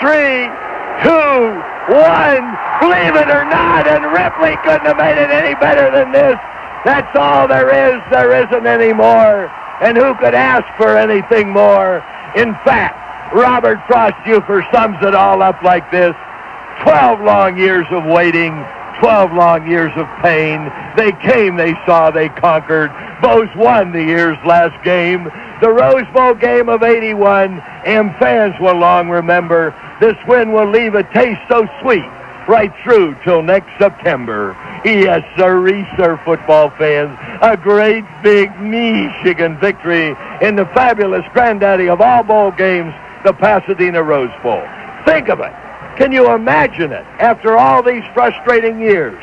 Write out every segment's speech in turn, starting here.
3, 2, 1. Believe it or not, and Ripley couldn't have made it any better than this. That's all there is. There isn't any more. And who could ask for anything more? In fact, Robert Frost Ufer sums it all up like this. 12 long years of waiting, 12 long years of pain. They came, they saw, they conquered. Bo's won the year's last game, the Rose Bowl game of '81, and fans will long remember. This win will leave a taste so sweet right through till next September. Yes, sir, football fans. A great big Michigan victory in the fabulous granddaddy of all bowl games, the Pasadena Rose Bowl. Think of it. Can you imagine it? After all these frustrating years,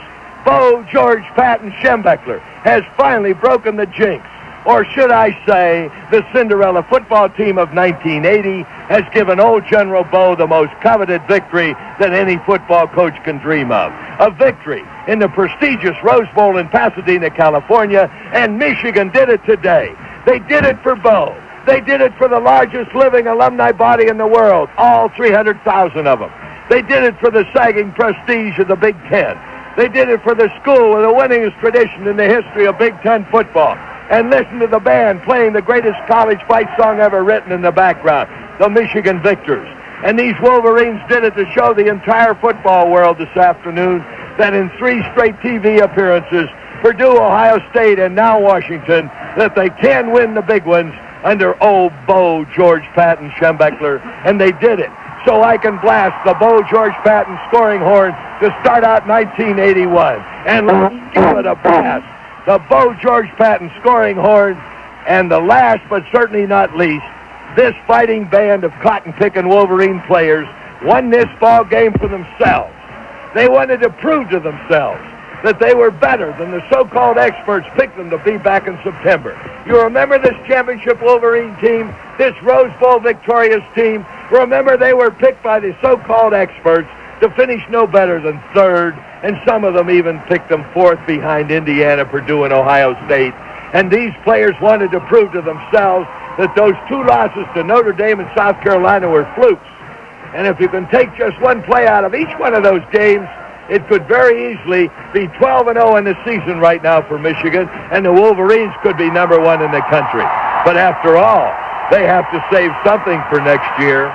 Bo George Patton Schembechler has finally broken the jinx. Or should I say, the Cinderella football team of 1980 has given old General Bo the most coveted victory that any football coach can dream of. A victory in the prestigious Rose Bowl in Pasadena, California, and Michigan did it today. They did it for Bo. They did it for the largest living alumni body in the world, all 300,000 of them. They did it for the sagging prestige of the Big Ten. They did it for the school with the winningest tradition in the history of Big Ten football. And listen to the band playing the greatest college fight song ever written in the background, the Michigan Victors. And these Wolverines did it to show the entire football world this afternoon that in 3 straight TV appearances, Purdue, Ohio State, and now Washington, that they can win the big ones under old Bo George Patton Schembechler. And they did it. So I can blast the Bo George Patton scoring horn to start out 1981. And let's give it a blast. The Bo George Patton scoring horn, and the last but certainly not least, this fighting band of cotton-picking Wolverine players won this ball game for themselves. They wanted to prove to themselves that they were better than the so-called experts picked them to be back in September. You remember this championship Wolverine team, this Rose Bowl victorious team? Remember they were picked by the so-called experts to finish no better than third, and some of them even picked them fourth behind Indiana, Purdue, and Ohio State. And these players wanted to prove to themselves that those 2 losses to Notre Dame and South Carolina were flukes. And if you can take just one play out of each one of those games, it could very easily be 12-0 in the season right now for Michigan, and the Wolverines could be number 1 in the country. But after all, they have to save something for next year.